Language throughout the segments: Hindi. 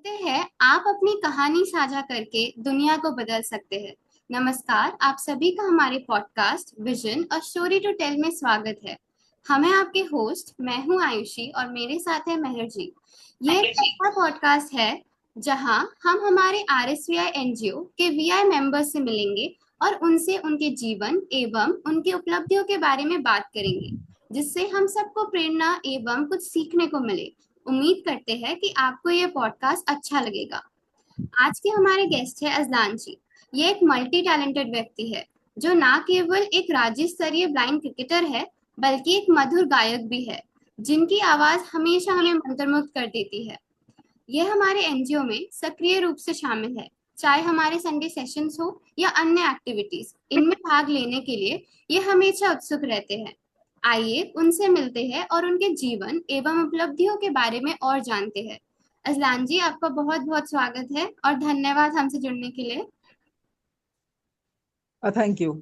कहते हैं आप अपनी कहानी साझा करके दुनिया को बदल सकते हैं। नमस्कार, आप सभी का हमारे पॉडकास्ट विजन और स्टोरी टू टेल में स्वागत है। हम हैं आपके होस्ट, मैं हूं आयुषी और मेरे साथ है मेहर जी। ये एक ऐसा पॉडकास्ट है जहां हम हमारे आरएसवीआई एनजीओ के वीआई मेंबर्स से मिलेंगे और उनसे उनके जीवन एवं उनकी उपलब्धियों के बारे में बात करेंगे, जिससे हम सबको प्रेरणा एवं कुछ सीखने को मिले। उम्मीद करते हैं कि आपको ये पॉडकास्ट अच्छा लगेगा। आज के हमारे गेस्ट है अजलान जी। ये एक मल्टी टैलेंटेड व्यक्ति है जो ना केवल एक राज्य स्तरीय ब्लाइंड क्रिकेटर है बल्कि एक मधुर गायक भी है, जिनकी आवाज हमेशा हमें मंत्रमुग्ध कर देती है। ये हमारे एनजीओ में सक्रिय रूप से शामिल है, चाहे हमारे संडे सेशंस हो या अन्य एक्टिविटीज, इनमें भाग लेने के लिए ये हमेशा उत्सुक रहते हैं। आइए उनसे मिलते हैं और उनके जीवन एवं उपलब्धियों के बारे में और जानते हैं। अजलान जी, आपका बहुत बहुत स्वागत है और धन्यवाद हमसे जुड़ने के लिए। Thank you.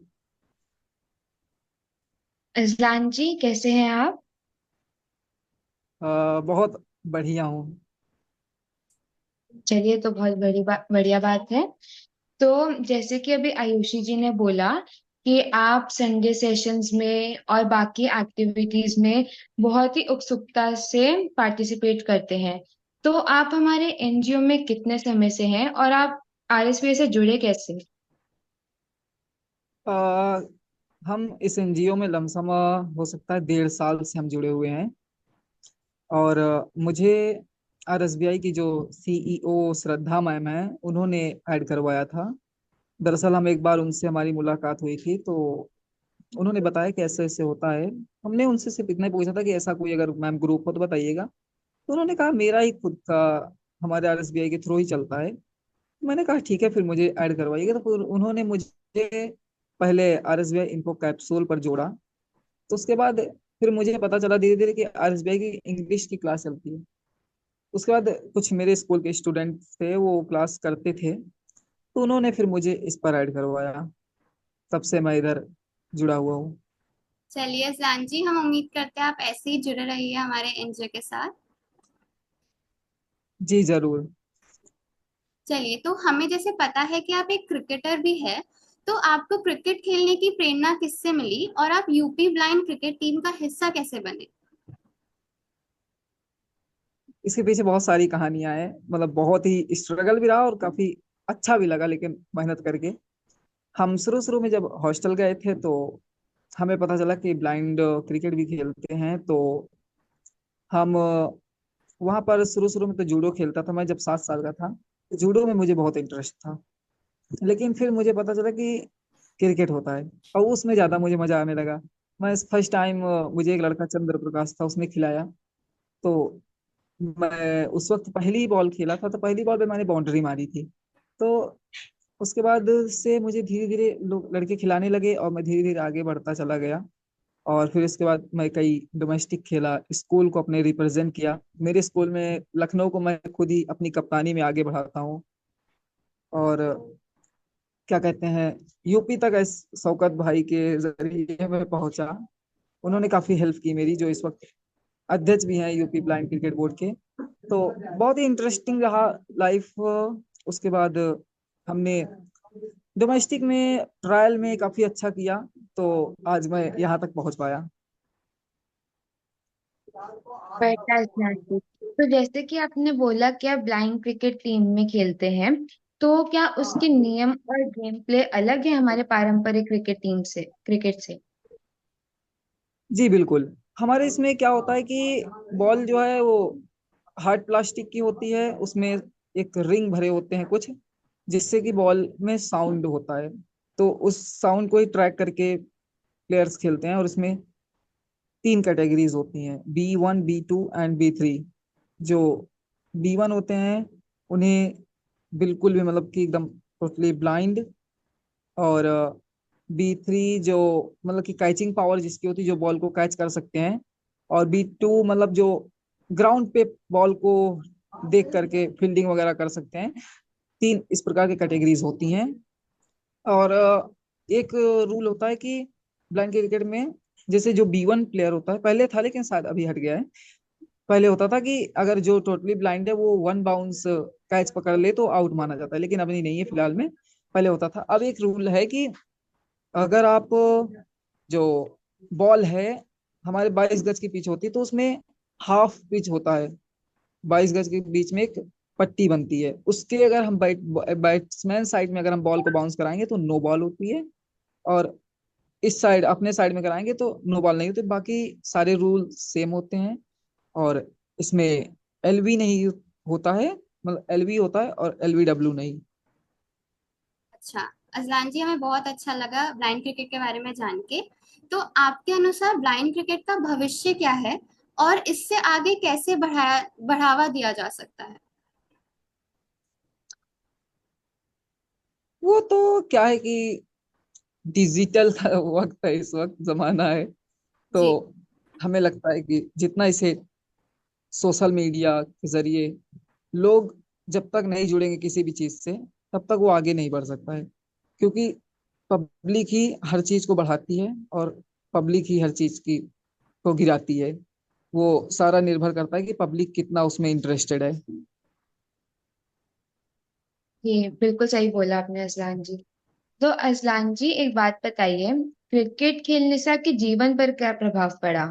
इजलान जी, कैसे हैं आप? बहुत बढ़िया हूँ। चलिए, तो बहुत बढ़िया बात है। तो जैसे कि अभी आयुषी जी ने बोला कि आप संडे सेशंस में और बाकी एक्टिविटीज में बहुत ही उत्सुकता से पार्टिसिपेट करते हैं। तो आप हमारे एनजीओ में कितने समय से हैं और आप आरएसपी से जुड़े कैसे? अ, हम इस एनजीओ में लमसम हो सकता है 1.5 साल से हम जुड़े हुए हैं। और मुझे आरएसबीआई की जो सीईओ श्रद्धा मैम है उन्होंने ऐड करवाया था। दरअसल हम एक बार उनसे हमारी मुलाकात हुई थी, तो उन्होंने बताया कि ऐसे ऐसे होता है। हमने उनसे सिर्फ इतना ही पूछा था कि ऐसा कोई अगर मैम ग्रुप हो तो बताइएगा। तो उन्होंने कहा मेरा ही खुद का हमारे आरएसबीआई के थ्रू ही चलता है। मैंने कहा ठीक है, फिर मुझे ऐड करवाइएगा। तो फिर उन्होंने मुझे पहले आरएसबीआई इन्फो कैप्सूल पर जोड़ा। तो उसके बाद फिर मुझे पता चला धीरे धीरे कि आरएसबीआई की इंग्लिश की क्लास चलती है। उसके बाद कुछ मेरे स्कूल के स्टूडेंट थे, वो क्लास करते थे, तो उन्होंने फिर मुझे इस पर ऐड करवाया। तब से मैं इधर जुड़ा हुआ हूँ। चलिए अजलान जी, हम उम्मीद करते हैं आप ऐसे ही जुड़े रहिए हमारे एनजीओ के साथ। जी जरूर। चलिए, तो हमें जैसे पता है कि आप एक क्रिकेटर भी है, तो आपको क्रिकेट खेलने की प्रेरणा किससे मिली और आप यूपी ब्लाइंड क्रिकेट टीम का हिस्सा कैसे बने? इसके पीछे बहुत सारी कहानियां हैं, मतलब बहुत ही स्ट्रगल भी रहा और काफी अच्छा भी लगा, लेकिन मेहनत करके हम शुरू शुरू में जब हॉस्टल गए थे तो हमें पता चला कि ब्लाइंड क्रिकेट भी खेलते हैं। तो हम वहां पर शुरू शुरू में तो जूडो खेलता था। मैं जब 7 साल का था तो जूडो में मुझे बहुत इंटरेस्ट था। लेकिन फिर मुझे पता चला कि क्रिकेट होता है और उसमें ज्यादा मुझे मजा आने लगा। मैं फर्स्ट टाइम मुझे एक लड़का चंद्र प्रकाश था, उसने खिलाया। तो मैं उस वक्त पहली बॉल खेला था, तो पहली बॉल पे मैंने बाउंड्री मारी थी। तो उसके बाद से मुझे धीरे धीरे लोग लड़के खिलाने लगे और मैं धीरे धीरे आगे बढ़ता चला गया। और फिर इसके बाद मैं कई डोमेस्टिक खेला, स्कूल को अपने रिप्रेजेंट किया। मेरे स्कूल में लखनऊ को मैं खुद ही अपनी कप्तानी में आगे बढ़ाता हूँ। और क्या कहते हैं, यूपी तक शौकत भाई के जरिए मैं पहुंचा। उन्होंने काफी हेल्प की मेरी, जो इस वक्त अध्यक्ष भी हैं यूपी ब्लाइंड क्रिकेट बोर्ड के। तो बहुत ही इंटरेस्टिंग रहा लाइफ। उसके बाद हमने डोमेस्टिक में ट्रायल में काफी अच्छा किया, तो आज मैं यहाँ तक पहुंच पाया। बढ़िया इजलान जी। तो जैसे कि आपने बोला कि आप ब्लाइंड क्रिकेट टीम में खेलते हैं, तो क्या उसके नियम और गेम प्ले अलग है हमारे पारंपरिक क्रिकेट से? जी बिल्कुल। हमारे इसमें क्या होता है कि बॉल जो है वो हार्ड प्लास्टिक की होती है, उसमें एक रिंग भरे होते हैं कुछ, जिससे कि बॉल में साउंड होता है। तो उस साउंड को ही ट्रैक करके प्लेयर्स खेलते हैं। और इसमें 3 कैटेगरीज होती हैं, B1, B2 एंड B3। जो B1 होते हैं उन्हें बिल्कुल भी मतलब कि एकदम टोटली ब्लाइंड। और B3 जो मतलब कि कैचिंग पावर जिसकी होती है, जो बॉल को कैच कर सकते हैं। और B2 मतलब जो ग्राउंड पे बॉल को देख करके फील्डिंग वगैरह कर सकते हैं। 3 इस प्रकार की कैटेगरीज होती हैं। और एक रूल होता है कि ब्लाइंड क्रिकेट में जैसे जो B1 प्लेयर होता है, पहले था लेकिन शायद अभी हट गया है। पहले होता था कि अगर जो टोटली ब्लाइंड है वो वन बाउंस कैच पकड़ ले तो आउट माना जाता है, लेकिन अभी नहीं है फिलहाल में। पहले होता था। अब एक रूल है कि अगर आप जो बॉल है, हमारे 22 गज की पिच होती है तो उसमें हाफ पिच होता है। 22 गज के बीच में एक पट्टी बनती है, उसके अगर हम बैट्समैन साइड में अगर हम बॉल को बाउंस कराएंगे तो नो बॉल होती है, और इस साइड अपने साइड में कराएंगे तो नो बॉल नहीं होती। बाकी सारे रूल सेम होते हैं। और इसमें एलबी नहीं होता है, मतलब एलबी होता है और एलबीडब्ल्यू नहीं। अच्छा, अजलान जी, हमें बहुत अच्छा लगा ब्लाइंड क्रिकेट के बारे में जान के। तो आपके अनुसार ब्लाइंड क्रिकेट का भविष्य क्या है और इससे आगे कैसे बढ़ावा दिया जा सकता है? वो तो क्या है कि डिजिटल वक्त है, इस वक्त जमाना है। तो जी। हमें लगता है कि जितना इसे सोशल मीडिया के जरिए लोग जब तक नहीं जुड़ेंगे किसी भी चीज से, तब तक वो आगे नहीं बढ़ सकता है। क्योंकि पब्लिक ही हर चीज को बढ़ाती है, और पब्लिक ही हर चीज की को गिराती है। वो सारा निर्भर करता है कि पब्लिक कितना उसमें इंटरेस्टेड है। ये बिल्कुल सही बोला आपने अजलान जी। तो अजलान जी एक बात बताइए, क्रिकेट खेलने से आपके जीवन पर क्या प्रभाव पड़ा?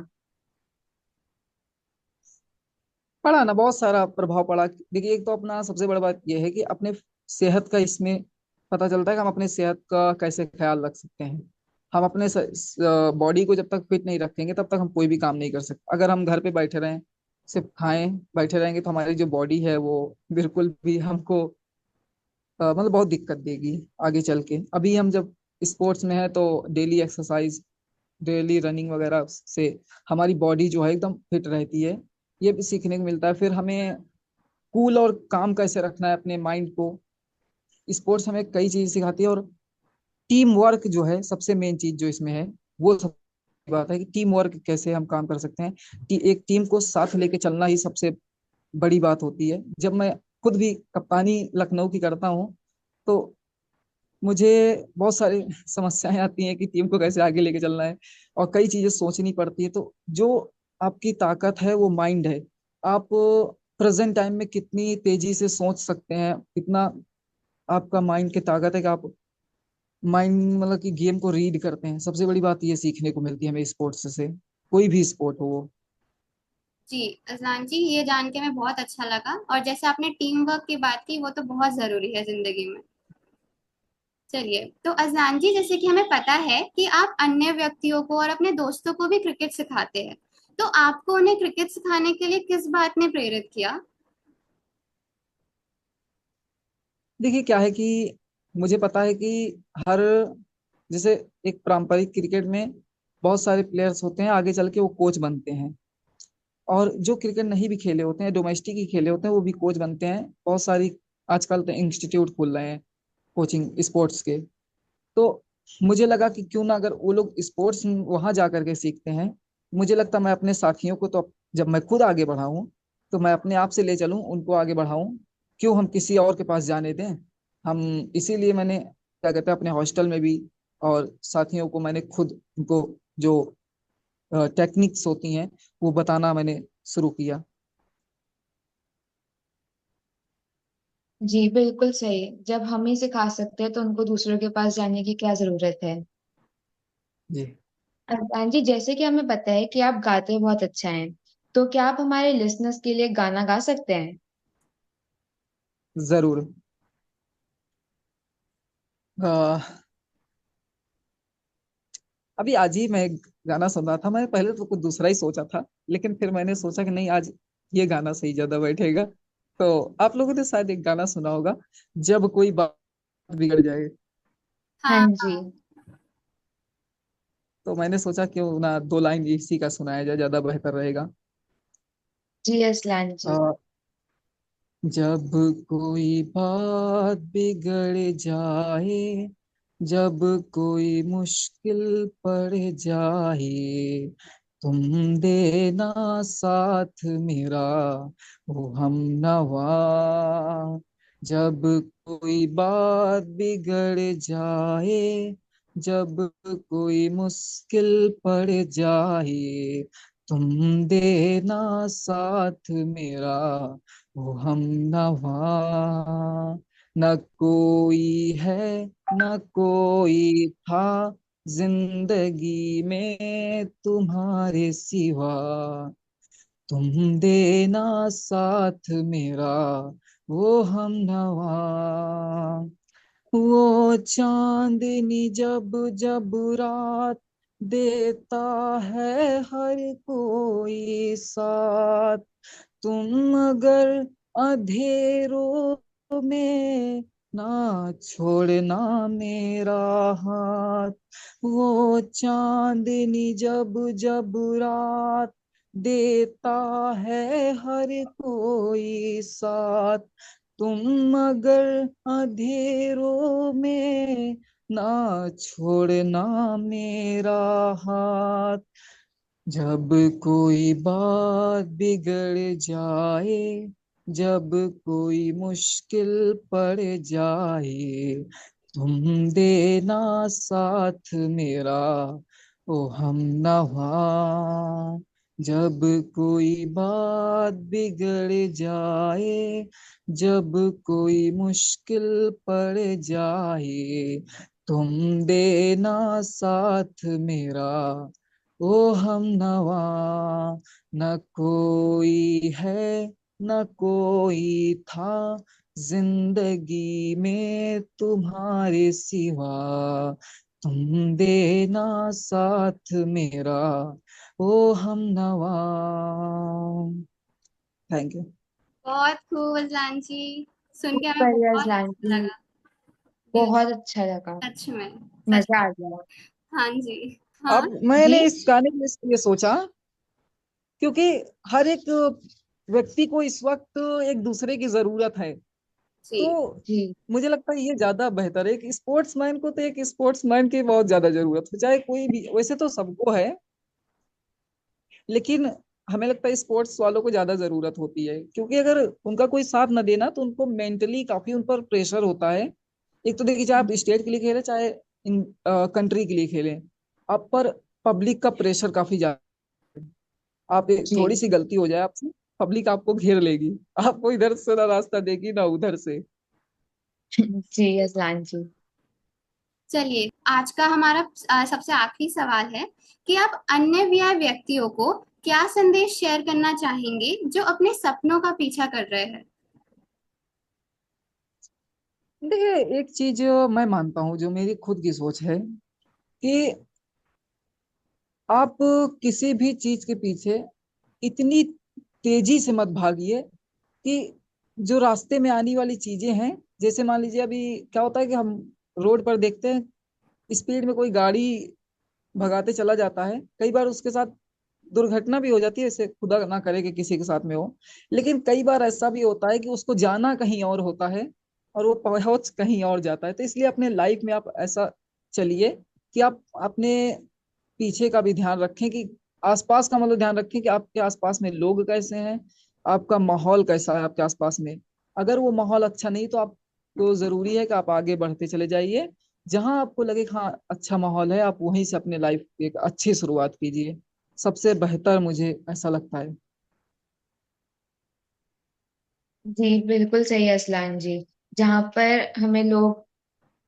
पड़ा ना, बहुत सारा प्रभाव पड़ा। देखिए, एक तो अपना सबसे बड़ा बात यह है कि अपने सेहत का इसमें पता चलता है कि हम अपने सेहत का कैसे ख्याल रख सकते हैं। हम अपने बॉडी को जब तक फिट नहीं रखेंगे तब तक हम कोई भी काम नहीं कर सकते। अगर हम घर पे बैठे रहें, सिर्फ खाएं बैठे रहेंगे, तो हमारी जो बॉडी है वो बिल्कुल भी हमको मतलब बहुत दिक्कत देगी आगे चल के। अभी हम जब स्पोर्ट्स में है तो डेली एक्सरसाइज, डेली रनिंग वगैरह से हमारी बॉडी जो है एकदम फिट रहती है। ये भी सीखने को मिलता है। फिर हमें कूल और काम कैसे रखना है अपने माइंड को, स्पोर्ट्स हमें कई चीज सिखाती है। और टीम वर्क जो है सबसे मेन चीज जो इसमें है, वो सब बात है कि टीम वर्क कैसे हम काम कर सकते हैं। एक टीम को साथ लेके चलना ही सबसे बड़ी बात होती है। जब मैं खुद भी कप्तानी लखनऊ की करता हूँ, तो मुझे बहुत सारी समस्याएं आती हैं कि टीम को कैसे आगे लेके चलना है, और कई चीजें सोचनी पड़ती है। तो जो आपकी ताकत है वो माइंड है। आप प्रेजेंट टाइम में कितनी तेजी से सोच सकते हैं, कितना आपका माइंड की ताकत है कि आप माइंड मतलब कि गेम को रीड करते हैं। सबसे बड़ी बात ये सीखने को मिलती है हमें स्पोर्ट्स से, कोई भी स्पोर्ट हो वो। जी अजलान जी, ये जान के हमें बहुत अच्छा लगा। और जैसे आपने टीम वर्क की बात की, वो तो बहुत जरूरी है जिंदगी में। चलिए, तो अजलान जी, जैसे कि हमें पता है कि आप अन्य व्यक्तियों को और अपने दोस्तों को भी क्रिकेट सिखाते हैं, तो आपको उन्हें क्रिकेट सिखाने के लिए किस बात ने प्रेरित किया? देखिए क्या है कि मुझे पता है कि हर जैसे एक पारंपरिक क्रिकेट में बहुत सारे प्लेयर्स होते हैं, आगे चल के वो कोच बनते हैं। और जो क्रिकेट नहीं भी खेले होते हैं, डोमेस्टिक ही खेले होते हैं, वो भी कोच बनते हैं। बहुत सारी आजकल तो इंस्टीट्यूट खुल रहे हैं कोचिंग स्पोर्ट्स के। तो मुझे लगा कि क्यों ना अगर वो लोग स्पोर्ट्स वहां जा करके सीखते हैं, मुझे लगता मैं अपने साथियों को तो जब मैं खुद आगे बढ़ाऊं तो मैं अपने आप से ले चलूं, उनको आगे बढ़ाऊं। क्यों हम किसी और के पास जाने दें। हम इसीलिए मैंने क्या कहते हैं अपने हॉस्टल में भी और साथियों को मैंने खुद उनको जो टेक्निक्स होती हैं वो बताना मैंने शुरू किया। जी बिल्कुल सही। जब हम ही सिखा सकते हैं तो उनको दूसरों के पास जाने की क्या जरूरत है। जी अरमान जी, जैसे कि हमें पता है कि आप गाते बहुत अच्छा हैं, तो क्या आप हमारे लिसनर्स के लिए गाना गा सकते हैं? जरूर। अ, अभी आज ही मैं एक गाना सुन रहा था। मैं पहले तो कुछ दूसरा ही सोचा था, लेकिन फिर मैंने सोचा कि नहीं, आज ये गाना सही ज्यादा बैठेगा। तो आप लोगों ने शायद एक गाना सुना होगा, जब कोई बात बिगड़ जाए। हाँ हाँ जी। हाँ। तो मैंने सोचा क्यों ना दो लाइन इसी का सुनाया जाए, ज्यादा बेहतर रहेगा। जी असलान जी। अ, जब कोई बात बिगड़ जाए, जब कोई मुश्किल पड़ जाए, तुम देना साथ मेरा ओ हम नवा। जब कोई बात बिगड़ जाए, जब कोई मुश्किल पड़ जाए, तुम देना साथ मेरा वो हम नवा, न कोई है न कोई था जिंदगी में तुम्हारे सिवा, तुम देना साथ मेरा वो हम नवा। वो चांदनी जब जब रात देता है हर कोई साथ, तुम अगर अंधेरों में ना छोड़ना मेरा हाथ। वो चांदनी जब जब रात देता है हर कोई साथ, तुम अगर अंधेरों में ना छोड़ना मेरा हाथ। जब कोई बात बिगड़ जाए, जब कोई मुश्किल पड़ जाए, तुम देना साथ मेरा ओ हम नवा। जब कोई बात बिगड़ जाए, जब कोई मुश्किल पड़ जाए, तुम देना साथ मेरा ओ हम नवा। न कोई है न कोई था जिंदगी में तुम्हारे सिवा, तुम देना साथ मेरा ओ हम नवा। Thank you. बहुत खूब अजलान जी, सुन के खूब हमें बढ़िया बहुत अजलान अच्छा जी, लगा। दिल, बहुत अच्छा लगा। सच में, सच मजा आ में। गया। हाँ जी। हाँ अब मैंने जी इस गाने को इसलिए सोचा क्योंकि हर एक व्यक्ति को इस वक्त एक दूसरे की जरूरत है। तो जी। जी मुझे लगता है ये ज्यादा बेहतर है कि स्पोर्ट्समैन को तो एक स्पोर्ट्समैन की बहुत ज्यादा जरूरत है, चाहे कोई भी, वैसे तो सबको है, लेकिन हमें लगता है स्पोर्ट्स वालों को ज्यादा जरूरत होती है, क्योंकि अगर उनका कोई साथ न देना तो उनको मेंटली काफी उन पर प्रेशर होता है। एक तो देखिए, चाहे आप स्टेट के लिए खेलें चाहे इन कंट्री के लिए खेलें, आप पर पब्लिक का प्रेशर काफी ज्यादा। आप थोड़ी जी सी गलती हो जाए आपसे, पब्लिक आपको घेर लेगी, आपको इधर से ना रास्ता देगी ना उधर से। जी अजलान जी। चलिए, आज का हमारा सबसे आखिरी सवाल है कि आप अन्य व्यक्तियों को क्या संदेश शेयर करना चाहेंगे जो अपने सपनों का पीछा कर रहे हैं। देखिए, एक चीज मैं मानता हूँ जो मेरी खुद की सोच है कि आप किसी भी चीज के पीछे इतनी तेजी से मत भागिए कि जो रास्ते में आने वाली चीजें हैं, जैसे मान लीजिए अभी क्या होता है कि हम रोड पर देखते हैं स्पीड में कोई गाड़ी भगाते चला जाता है, कई बार उसके साथ दुर्घटना भी हो जाती है, ऐसे खुदा ना करे कि किसी के साथ में हो। लेकिन कई बार ऐसा भी होता है कि उसको जाना कहीं और होता है और वो पहुंच कहीं और जाता है। तो इसलिए अपने लाइफ में आप ऐसा चलिए कि आप अपने पीछे का भी ध्यान रखें, कि आसपास का मतलब ध्यान रखें कि आपके आसपास में लोग कैसे हैं, आपका माहौल कैसा है आपके आसपास में। अगर वो माहौल अच्छा नहीं तो आपको जरूरी है कि आप आगे बढ़ते चले जाइए। जहां आपको लगे कि हाँ अच्छा माहौल है, आप वहीं से अपने लाइफ की एक अच्छी शुरुआत कीजिए, सबसे बेहतर मुझे ऐसा लगता है। जी बिल्कुल सही है अजलान जी। जहाँ पर हमें लोग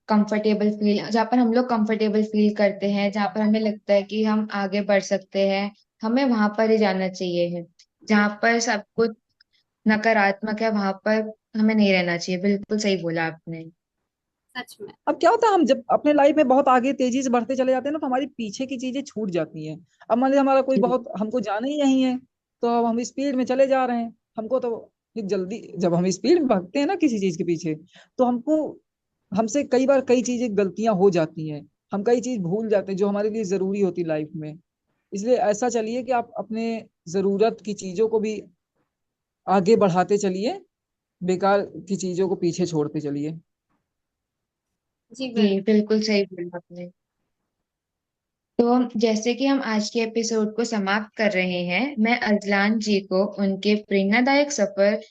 जहाँ पर हम लोग कंफर्टेबल फील करते हैं, जहाँ पर हमें लगता है कि हम आगे बढ़ सकते हैं, हमें वहां पर ही जाना चाहिए है। जहाँ पर सब कुछ नकारात्मक है वहां पर हमें नहीं रहना चाहिए। बिल्कुल सही बोला आपने। सच में। अब क्या होता है, हम जब अपने लाइफ में बहुत आगे तेजी से बढ़ते चले जाते हैं ना, तो हमारी पीछे की चीजें छूट जाती हैं। अब मान लीजिए हमारा कोई जी बहुत, हमको जाना ही नहीं है, तो अब हम स्पीड में चले जा रहे हैं, हमको तो फिर जल्दी, जब हम स्पीड में भागते हैं ना किसी चीज के पीछे, तो हमको, हमसे कई बार कई चीजें गलतियां हो जाती हैं, हम कई चीज भूल जाते हैं जो हमारे लिए जरूरी होती लाइफ में। इसलिए ऐसा चलिए कि आप अपने जरूरत की चीजों को भी आगे बढ़ाते चलिए, बेकार की चीजों को पीछे छोड़ते चलिए। जी जी बिल्कुल। बिल्कुल सही बोला आपने। तो जैसे कि हम आज के एपिसोड को समाप्त कर रहे हैं, मैं अजलान जी को उनके प्रेरणादायक सफर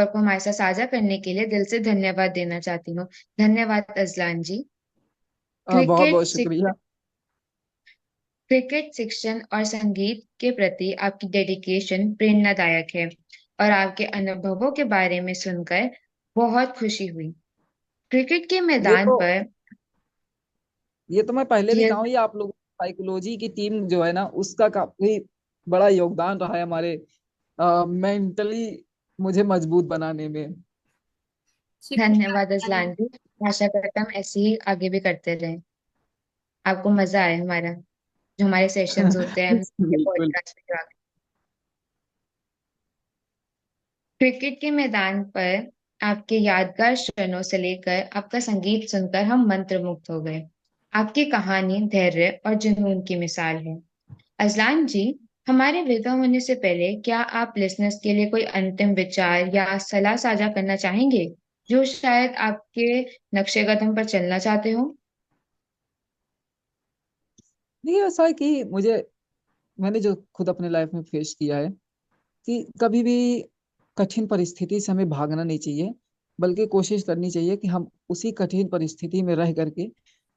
को हमारे साथ साझा करने के लिए दिल से धन्यवाद देना चाहती हूँ। धन्यवाद अजलान जी। बहुत क्रिकेट बहुत शुक्रिया। क्रिकेट शिक्षण और संगीत के प्रति आपकी डेडिकेशन प्रेरणादायक है और आपके अनुभवों के बारे में सुनकर बहुत खुशी हुई। क्रिकेट के ये मैदान तो पर ये तो मैं पहले भी ये कहा हूँ, ये आप लोग साइकोलॉजी की टीम जो है ना, उसका काफी बड़ा योगदान रहा है हमारे मेंटली मुझे मजबूत बनाने में। शुक्रिया धन्यवाद अफसान। अजलान जी। आशा करता हूँ ऐसे ही आगे भी करते रहें। आपको मजा आए हमारा जो हमारे सेशंस होते हैं बिल्कुल। पॉडकास्ट में। क्रिकेट के मैदान पर आपके यादगार क्षणों से लेकर आपका संगीत सुनकर हम मंत्रमुग्ध हो गए। आपकी कहानी धैर्य और जुनून की मिसाल है। अजलान जी, हमारे विदा होने से पहले क्या आप लिसनर्स के लिए कोई अंतिम विचार या सलाह साझा करना चाहेंगे जो शायद आपके नक्शे कदम पर चलना चाहते हो? नहीं, ऐसा है कि मैंने जो खुद अपने लाइफ में फेस किया है कि कभी भी कठिन परिस्थिति से हमें भागना नहीं चाहिए, बल्कि कोशिश करनी चाहिए कि हम उसी कठिन परिस्थिति में रह करके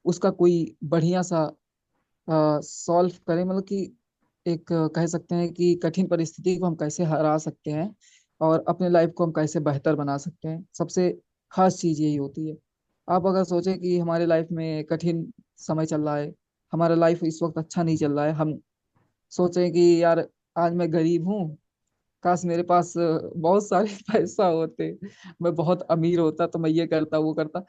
उसका कोई बढ़िया सा सॉल्व करें। मतलब कि एक कह सकते हैं कि कठिन परिस्थिति को हम कैसे हरा सकते हैं और अपने लाइफ को हम कैसे बेहतर बना सकते हैं, सबसे खास चीज यही होती है। आप अगर सोचें कि हमारे लाइफ में कठिन समय चल रहा है, हमारा लाइफ इस वक्त अच्छा नहीं चल रहा है, हम सोचें कि यार आज मैं गरीब हूँ, काश मेरे पास बहुत सारे पैसा होते, मैं बहुत अमीर होता तो मैं ये करता वो करता।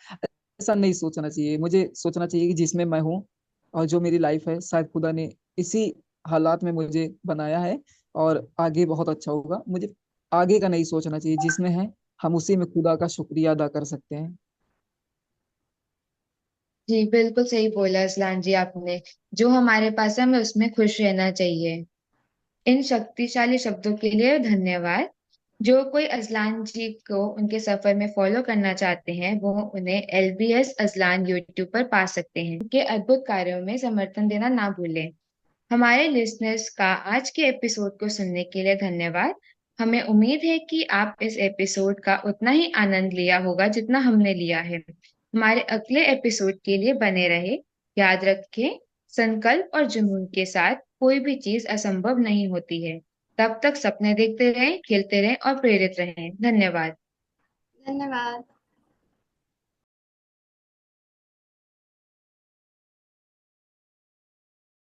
ऐसा नहीं सोचना चाहिए। मुझे सोचना चाहिए कि जिसमें मैं हूँ और जो मेरी लाइफ है, शायद खुदा ने इसी हालात में मुझे बनाया है और आगे बहुत अच्छा होगा। मुझे आगे का नहीं सोचना चाहिए, जिसमें है हम उसी में खुदा का शुक्रिया अदा कर सकते हैं। जी बिल्कुल सही बोला अजलान जी आपने। जो हमारे पास है हमें उसमें खुश रहना चाहिए। इन शक्तिशाली शब्दों के लिए धन्यवाद। जो कोई अजलान जी को उनके सफर में फॉलो करना चाहते हैं वो उन्हें LBS अजलान यूट्यूब पर पा सकते हैं। उनके अद्भुत कार्यों में समर्थन देना ना भूलें। हमारे लिसनर्स का आज के एपिसोड को सुनने के लिए धन्यवाद। हमें उम्मीद है कि आप इस एपिसोड का उतना ही आनंद लिया होगा जितना हमने लिया है। हमारे अगले एपिसोड के लिए बने रहे। याद रखें, संकल्प और जुनून के साथ कोई भी चीज असंभव नहीं होती है। तब तक सपने देखते रहें, खेलते रहें और प्रेरित रहें। धन्यवाद। धन्यवाद।